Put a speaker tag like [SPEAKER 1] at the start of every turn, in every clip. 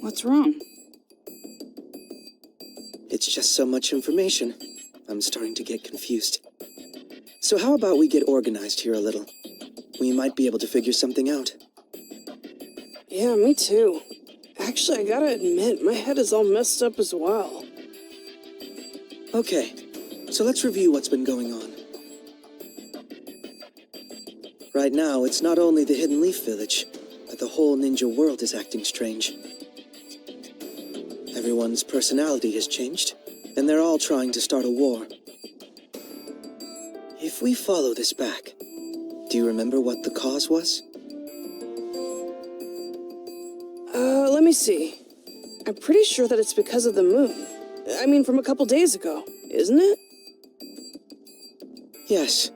[SPEAKER 1] What's wrong?
[SPEAKER 2] It's just so much information. I'm starting to get confused. So how about we get organized here a little? We might be able to figure something out.
[SPEAKER 1] Yeah, me too. Actually, I gotta admit, my head is all messed up as well.
[SPEAKER 2] Okay, so let's review what's been going on. Right now, it's not only the Hidden Leaf Village, but the whole ninja world is acting strange. Everyone's personality has changed, and they're all trying to start a war. If we follow this back, do you remember what the cause was?
[SPEAKER 1] Let me see. I'm pretty sure that it's because of the moon. I mean, from a couple days ago, isn't it?
[SPEAKER 2] Yes.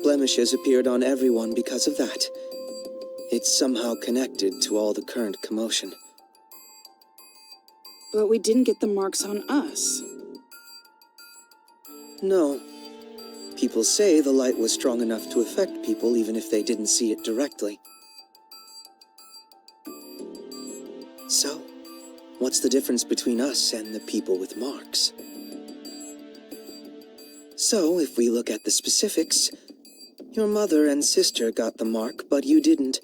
[SPEAKER 2] Blemishes appeared on everyone because of that. It's somehow connected to all the current commotion.
[SPEAKER 1] But we didn't get the marks on us.
[SPEAKER 2] No. People say the light was strong enough to affect people even if they didn't see it directly. So, what's the difference between us and the people with marks? So, if we look at the specifics, your mother and sister got the mark, but you didn't,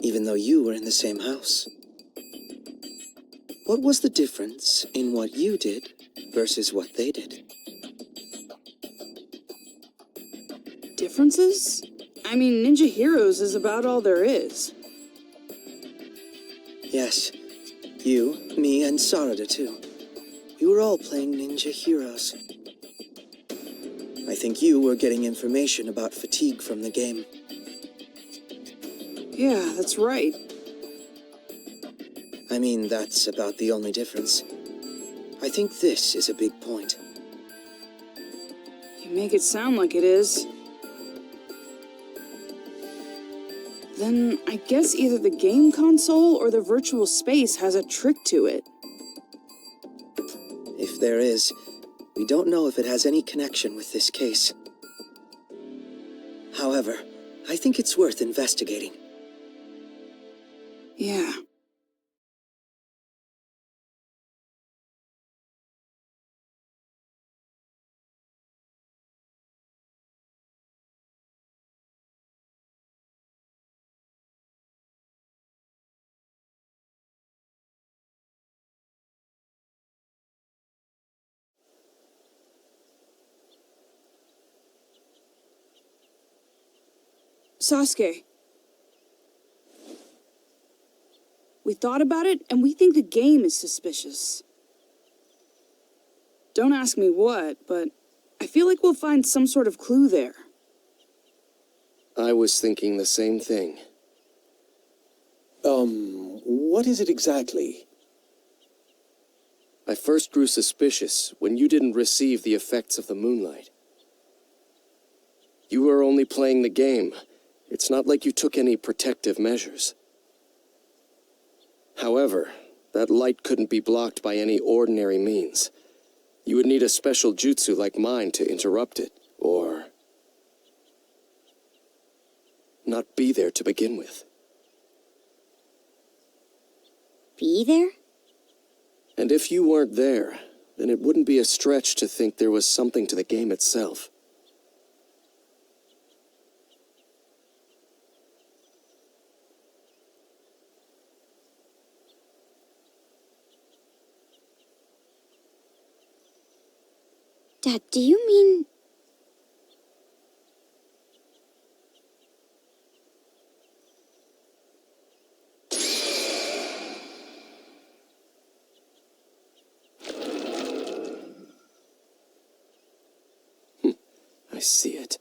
[SPEAKER 2] even though you were in the same house. What was the difference in what you did versus what they did?
[SPEAKER 1] Differences? I mean, Ninja Heroes is about all there is.
[SPEAKER 2] Yes. You, me, and Sarada too. We were all playing Ninja Heroes. I think you were getting information about fatigue from the game.
[SPEAKER 1] Yeah, that's right.
[SPEAKER 2] I mean, that's about the only difference. I think this is a big point.
[SPEAKER 1] You make it sound like it is. Then I guess either the game console or the virtual space has a trick to it.
[SPEAKER 2] If there is, we don't know if it has any connection with this case. However, I think it's worth investigating.
[SPEAKER 1] Yeah. Sasuke. We thought about it, and we think the game is suspicious. Don't ask me what, but I feel like we'll find some sort of clue there.
[SPEAKER 3] I was thinking the same thing.
[SPEAKER 4] What is it exactly?
[SPEAKER 3] I first grew suspicious when you didn't receive the effects of the moonlight. You were only playing the game. It's not like you took any protective measures. However, that light couldn't be blocked by any ordinary means. You would need a special jutsu like mine to interrupt it, or not be there to begin with.
[SPEAKER 5] Be there?
[SPEAKER 3] And if you weren't there, then it wouldn't be a stretch to think there was something to the game itself.
[SPEAKER 5] Dad, do you mean...
[SPEAKER 3] I see it.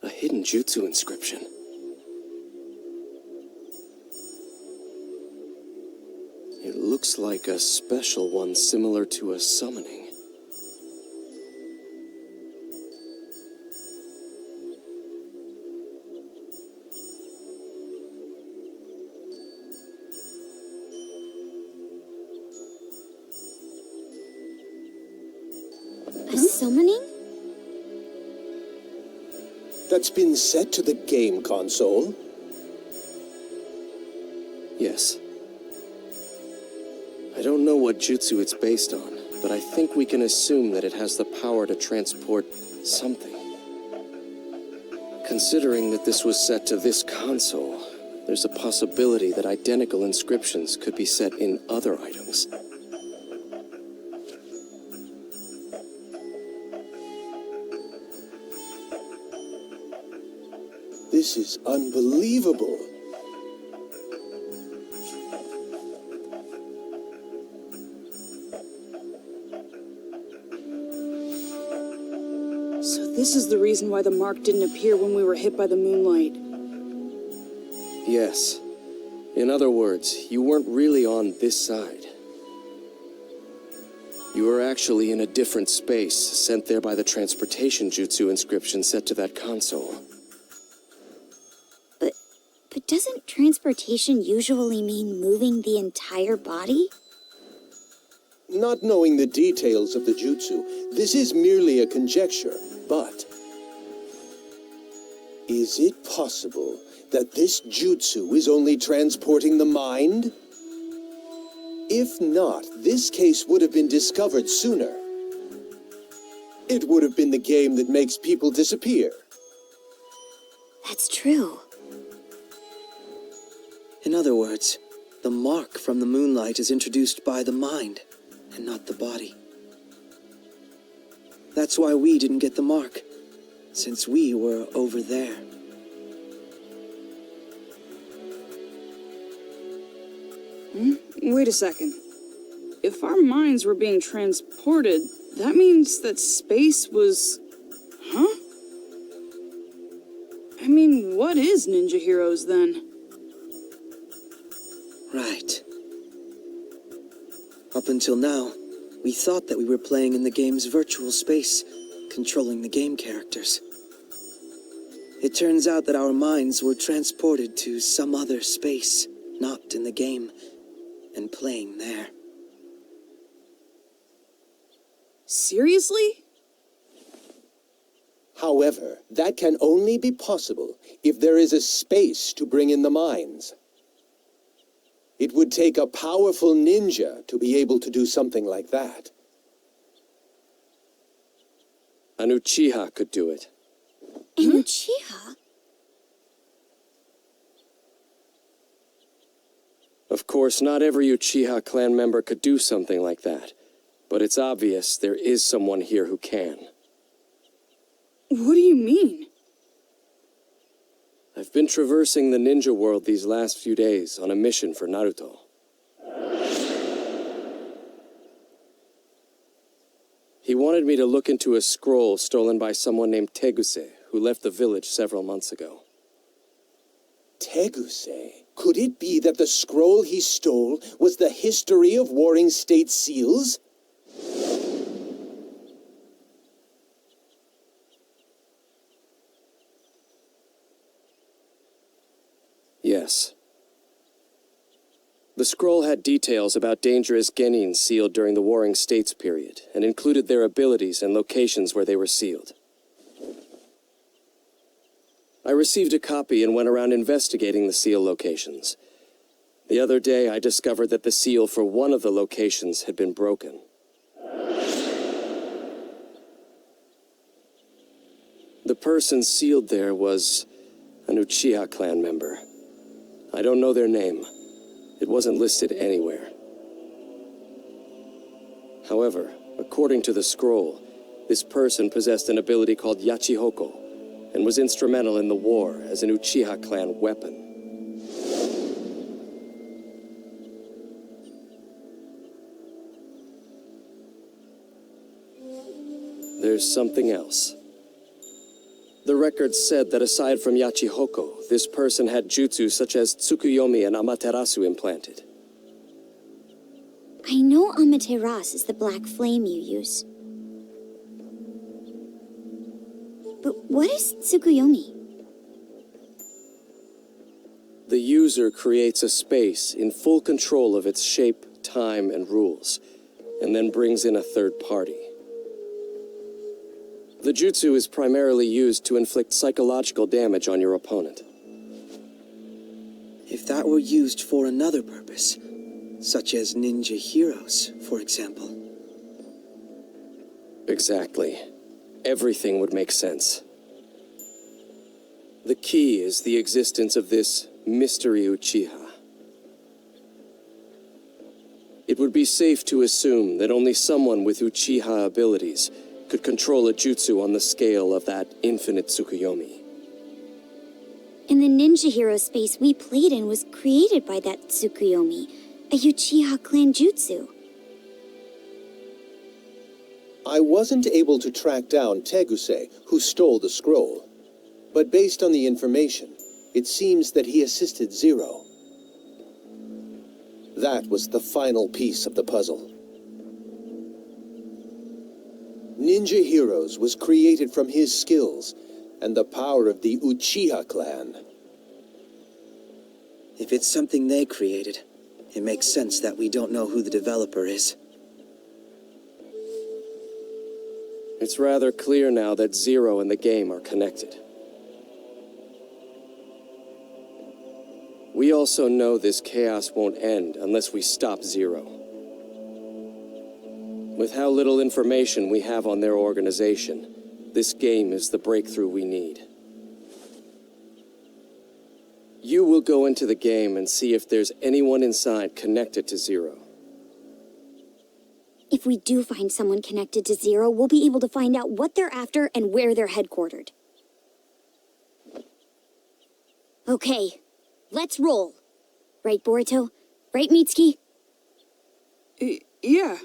[SPEAKER 3] A hidden jutsu inscription. It looks like a special one similar to a summoning.
[SPEAKER 5] summoning?
[SPEAKER 4] That's been set to the game console?
[SPEAKER 3] Yes. I don't know what jutsu it's based on, but I think we can assume that it has the power to transport something. Considering that this was set to this console, there's a possibility that identical inscriptions could be set in other items.
[SPEAKER 4] This is unbelievable.
[SPEAKER 1] So this is the reason why the mark didn't appear when we were hit by the moonlight.
[SPEAKER 3] Yes. In other words, you weren't really on this side. You were actually in a different space, sent there by the transportation jutsu inscription set to that console.
[SPEAKER 5] But doesn't transportation usually mean moving the entire body?
[SPEAKER 4] Not knowing the details of the jutsu, this is merely a conjecture, but is it possible that this jutsu is only transporting the mind? If not, this case would have been discovered sooner. It would have been the game that makes people disappear.
[SPEAKER 5] That's true.
[SPEAKER 2] In other words, the mark from the moonlight is introduced by the mind, and not the body. That's why we didn't get the mark, since we were over there.
[SPEAKER 1] Wait a second. If our minds were being transported, that means that space was... Huh? I mean, what is Ninja Heroes then?
[SPEAKER 2] Right. Up until now, we thought that we were playing in the game's virtual space, controlling the game characters. It turns out that our minds were transported to some other space, not in the game, and playing there.
[SPEAKER 1] Seriously?
[SPEAKER 4] However, that can only be possible if there is a space to bring in the minds. It would take a powerful ninja to be able to do something like that.
[SPEAKER 3] An Uchiha could do it.
[SPEAKER 5] An Uchiha?
[SPEAKER 3] Of course, not every Uchiha clan member could do something like that, but it's obvious there is someone here who can.
[SPEAKER 1] What do you mean?
[SPEAKER 3] I've been traversing the ninja world these last few days on a mission for Naruto. He wanted me to look into a scroll stolen by someone named Teguse, who left the village several months ago.
[SPEAKER 4] Teguse? Could it be that the scroll he stole was the history of warring state seals?
[SPEAKER 3] Yes. The scroll had details about dangerous genins sealed during the Warring States period, and included their abilities and locations where they were sealed. I received a copy and went around investigating the seal locations. The other day, I discovered that the seal for one of the locations had been broken. The person sealed there was an Uchiha clan member. I don't know their name. It wasn't listed anywhere. However, according to the scroll, this person possessed an ability called Yachihoko, and was instrumental in the war as an Uchiha clan weapon. There's something else. The records said that aside from Yachihoko, this person had jutsu such as Tsukuyomi and Amaterasu implanted.
[SPEAKER 5] I know Amaterasu is the black flame you use. But what is Tsukuyomi?
[SPEAKER 3] The user creates a space in full control of its shape, time, and rules, and then brings in a third party. The jutsu is primarily used to inflict psychological damage on your opponent.
[SPEAKER 2] If that were used for another purpose, such as ninja heroes, for example.
[SPEAKER 3] Exactly. Everything would make sense. The key is the existence of this mystery Uchiha. It would be safe to assume that only someone with Uchiha abilities could control a jutsu on the scale of that infinite Tsukuyomi.
[SPEAKER 5] And the ninja hero space we played in was created by that Tsukuyomi, a Uchiha clan jutsu.
[SPEAKER 4] I wasn't able to track down Teguse, who stole the scroll. But based on the information, it seems that he assisted Zero. That was the final piece of the puzzle. Ninja Heroes was created from his skills and the power of the Uchiha clan.
[SPEAKER 2] If it's something they created, it makes sense that we don't know who the developer is.
[SPEAKER 3] It's rather clear now that Zero and the game are connected. We also know this chaos won't end unless we stop Zero. With how little information we have on their organization, this game is the breakthrough we need. You will go into the game and see if there's anyone inside connected to Zero.
[SPEAKER 5] If we do find someone connected to Zero, we'll be able to find out what they're after and where they're headquartered. Okay, let's roll. Right, Boruto? Right, Mitsuki?
[SPEAKER 1] Yeah.